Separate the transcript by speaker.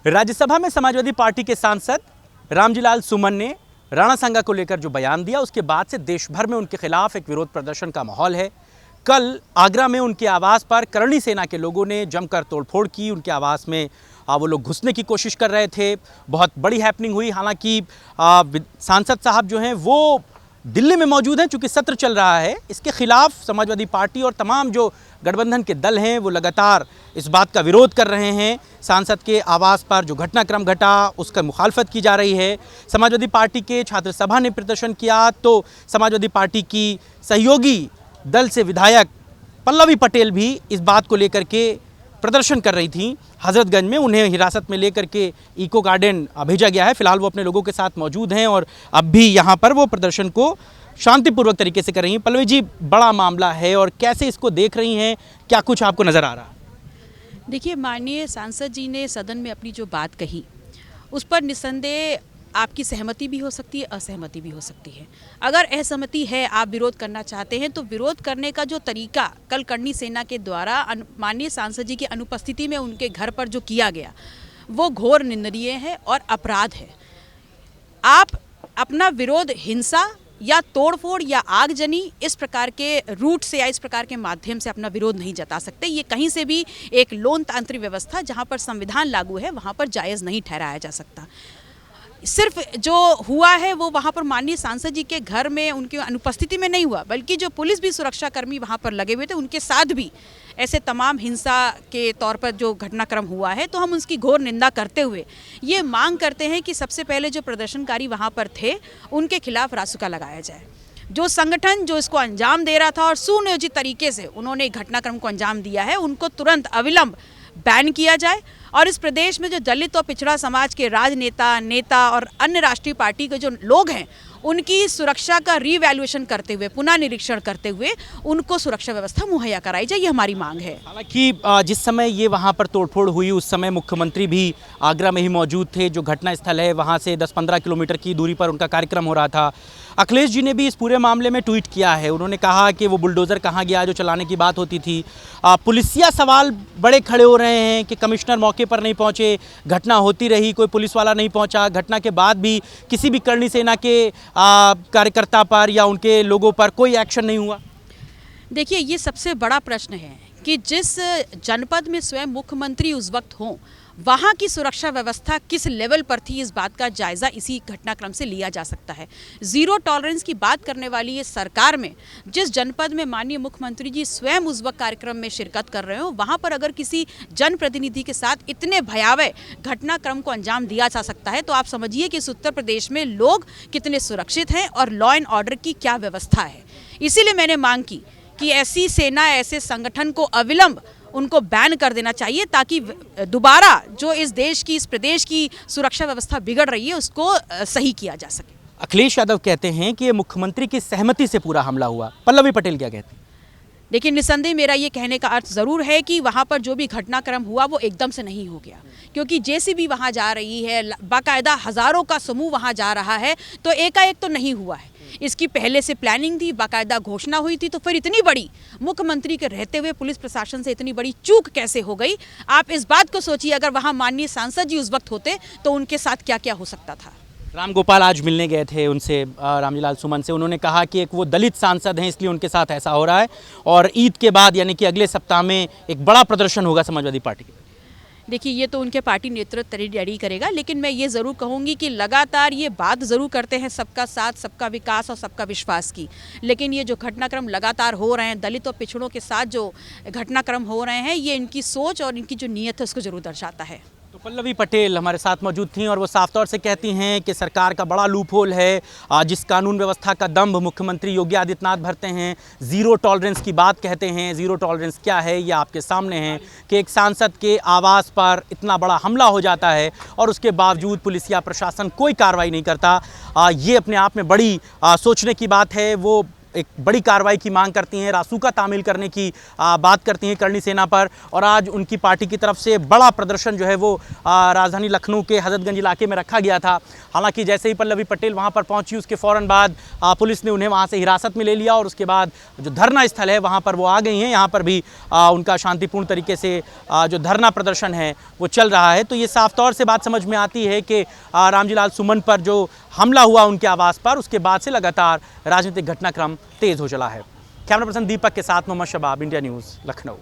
Speaker 1: राज्यसभा में समाजवादी पार्टी के सांसद रामजीलाल सुमन ने राणा सांगा को लेकर जो बयान दिया, उसके बाद से देश भर में उनके खिलाफ एक विरोध प्रदर्शन का माहौल है। कल आगरा में उनके आवास पर करणी सेना के लोगों ने जमकर तोड़फोड़ की। उनके आवास में वो लोग घुसने की कोशिश कर रहे थे। बहुत बड़ी हैपनिंग हुई। हालांकि सांसद साहब जो हैं वो दिल्ली में मौजूद हैं, चूंकि सत्र चल रहा है। इसके खिलाफ समाजवादी पार्टी और तमाम जो गठबंधन के दल हैं वो लगातार इस बात का विरोध कर रहे हैं। सांसद के आवास पर जो घटनाक्रम घटा उसका मुखालफत की जा रही है। समाजवादी पार्टी के छात्र सभा ने प्रदर्शन किया तो समाजवादी पार्टी की सहयोगी दल से विधायक पल्लवी पटेल भी इस बात को लेकर के प्रदर्शन कर रही थी हजरतगंज में। उन्हें हिरासत में लेकर के इको गार्डन भेजा गया है। फिलहाल वो अपने लोगों के साथ मौजूद हैं और अब भी यहाँ पर वो प्रदर्शन को शांतिपूर्वक तरीके से कर रही हैं। पल्लवी जी, बड़ा मामला है और कैसे इसको देख रही हैं, क्या कुछ आपको नज़र आ रहा है?
Speaker 2: देखिए, माननीय सांसद जी ने सदन में अपनी जो बात कही उस पर निस्संदेह आपकी सहमति भी हो सकती है, असहमति भी हो सकती है। अगर असहमति है, आप विरोध करना चाहते हैं, तो विरोध करने का जो तरीका कल करणी सेना के द्वारा माननीय सांसद जी की अनुपस्थिति में उनके घर पर जो किया गया वो घोर निंदनीय है और अपराध है। आप अपना विरोध हिंसा या तोड़फोड़ या आगजनी इस प्रकार के रूट से या इस प्रकार के माध्यम से अपना विरोध नहीं जता सकते। ये कहीं से भी एक लोकतांत्रिक व्यवस्था जहाँ पर संविधान लागू है वहाँ पर जायज़ नहीं ठहराया जा सकता। सिर्फ जो हुआ है वो वहाँ पर माननीय सांसद जी के घर में उनकी अनुपस्थिति में नहीं हुआ, बल्कि जो पुलिस भी सुरक्षाकर्मी वहाँ पर लगे हुए थे उनके साथ भी ऐसे तमाम हिंसा के तौर पर जो घटनाक्रम हुआ है। तो हम उसकी घोर निंदा करते हुए ये मांग करते हैं कि सबसे पहले जो प्रदर्शनकारी वहाँ पर थे उनके खिलाफ रासुका लगाया जाए। जो संगठन जो इसको अंजाम दे रहा था और सुनियोजित तरीके से उन्होंने घटनाक्रम को अंजाम दिया है, उनको तुरंत अविलंब बैन किया जाए और इस प्रदेश में जो दलित और पिछड़ा समाज के राजनेता, नेता और अन्य राष्ट्रीय पार्टी के जो लोग हैं उनकी सुरक्षा का रीवैल्यूएशन करते हुए, पुनः निरीक्षण करते हुए उनको सुरक्षा व्यवस्था मुहैया कराई जाए, ये हमारी मांग है।
Speaker 1: हालांकि जिस समय ये वहाँ पर तोड़फोड़ हुई उस समय मुख्यमंत्री भी आगरा में ही मौजूद थे। जो घटना स्थल है वहाँ से 10-15 किलोमीटर की दूरी पर उनका कार्यक्रम हो रहा था। अखिलेश जी ने भी इस पूरे मामले में ट्वीट किया है। उन्होंने कहा कि वो बुलडोज़र कहाँ गया जो चलाने की बात होती थी। पुलिसिया सवाल बड़े खड़े हो रहे हैं कि कमिश्नर मौके पर नहीं पहुँचे, घटना होती रही, कोई पुलिस वाला नहीं पहुँचा। घटना के बाद भी किसी भी करणी सेना के कार्यकर्ता पर या उनके लोगों पर कोई एक्शन नहीं हुआ।
Speaker 2: देखिए, ये सबसे बड़ा प्रश्न है कि जिस जनपद में स्वयं मुख्यमंत्री उस वक्त हों वहाँ की सुरक्षा व्यवस्था किस लेवल पर थी, इस बात का जायज़ा इसी घटनाक्रम से लिया जा सकता है। ज़ीरो टॉलरेंस की बात करने वाली ये सरकार में जिस जनपद में माननीय मुख्यमंत्री जी स्वयं उस वक्त कार्यक्रम में शिरकत कर रहे हो, वहाँ पर अगर किसी जनप्रतिनिधि के साथ इतने भयावह घटनाक्रम को अंजाम दिया जा सकता है तो आप समझिए कि इस उत्तर प्रदेश में लोग कितने सुरक्षित हैं और लॉ एंड ऑर्डर की क्या व्यवस्था है। इसीलिए मैंने मांग की कि ऐसी सेना, ऐसे संगठन को अविलंब उनको बैन कर देना चाहिए ताकि दोबारा जो इस देश की, इस प्रदेश की सुरक्षा व्यवस्था बिगड़ रही है उसको सही किया जा सके।
Speaker 1: अखिलेश यादव कहते हैं कि ये मुख्यमंत्री की सहमति से पूरा हमला हुआ। पल्लवी पटेल क्या कहते हैं?
Speaker 2: देखिए, निस्संदेह मेरा ये कहने का अर्थ ज़रूर है कि वहाँ पर जो भी घटनाक्रम हुआ वो एकदम से नहीं हो गया, क्योंकि जेसीबी वहाँ जा रही है, बाकायदा हज़ारों का समूह वहाँ जा रहा है, तो एकाएक तो नहीं हुआ है। इसकी पहले से प्लानिंग थी, बाकायदा घोषणा हुई थी। तो फिर इतनी बड़ी मुख्यमंत्री के रहते हुए पुलिस प्रशासन से इतनी बड़ी चूक कैसे हो गई? आप इस बात को सोचिए, अगर वहाँ माननीय सांसद जी उस वक्त होते तो उनके साथ क्या क्या हो सकता था।
Speaker 1: राम गोपाल आज मिलने गए थे उनसे, रामजीलाल सुमन से। उन्होंने कहा कि एक वो दलित सांसद हैं इसलिए उनके साथ ऐसा हो रहा है और ईद के बाद यानी कि अगले सप्ताह में एक बड़ा प्रदर्शन होगा समाजवादी पार्टी के।
Speaker 2: देखिए, ये तो उनके पार्टी नेतृत्व तैयारी करेगा, लेकिन मैं ये ज़रूर कहूँगी कि लगातार ये बात ज़रूर करते हैं सबका साथ, सबका विकास और सबका विश्वास की, लेकिन ये जो घटनाक्रम लगातार हो रहे हैं, दलित और पिछड़ों के साथ जो घटनाक्रम हो रहे हैं, ये इनकी सोच और इनकी जो नीयत है उसको ज़रूर दर्शाता है।
Speaker 1: तो पल्लवी पटेल हमारे साथ मौजूद थीं और वो साफ तौर से कहती हैं कि सरकार का बड़ा लूपहोल है। जिस कानून व्यवस्था का दंभ मुख्यमंत्री योगी आदित्यनाथ भरते हैं, ज़ीरो टॉलरेंस की बात कहते हैं। ज़ीरो टॉलरेंस क्या है ये आपके सामने है कि एक सांसद के आवास पर इतना बड़ा हमला हो जाता है और उसके बावजूद पुलिस या प्रशासन कोई कार्रवाई नहीं करता। ये अपने आप में बड़ी सोचने की बात है। वो एक बड़ी कार्रवाई की मांग करती हैं, रासुका तामील करने की बात करती हैं करणी सेना पर। और आज उनकी पार्टी की तरफ से बड़ा प्रदर्शन जो है वो राजधानी लखनऊ के हजरतगंज इलाके में रखा गया था। हालांकि जैसे ही पल्लवी पटेल वहां पर पहुंची, उसके फ़ौरन बाद पुलिस ने उन्हें वहां से हिरासत में ले लिया और उसके बाद जो धरना स्थल है वहां पर वो आ गई हैं। यहाँ पर भी उनका शांतिपूर्ण तरीके से जो धरना प्रदर्शन है वो चल रहा है। तो ये साफ तौर से बात समझ में आती है कि रामजीलाल सुमन पर जो हमला हुआ उनके आवास पर, उसके बाद से लगातार राजनीतिक घटनाक्रम तेज हो चला है। कैमरा पर्सन दीपक के साथ मोहम्मद शबाब, इंडिया न्यूज़, लखनऊ।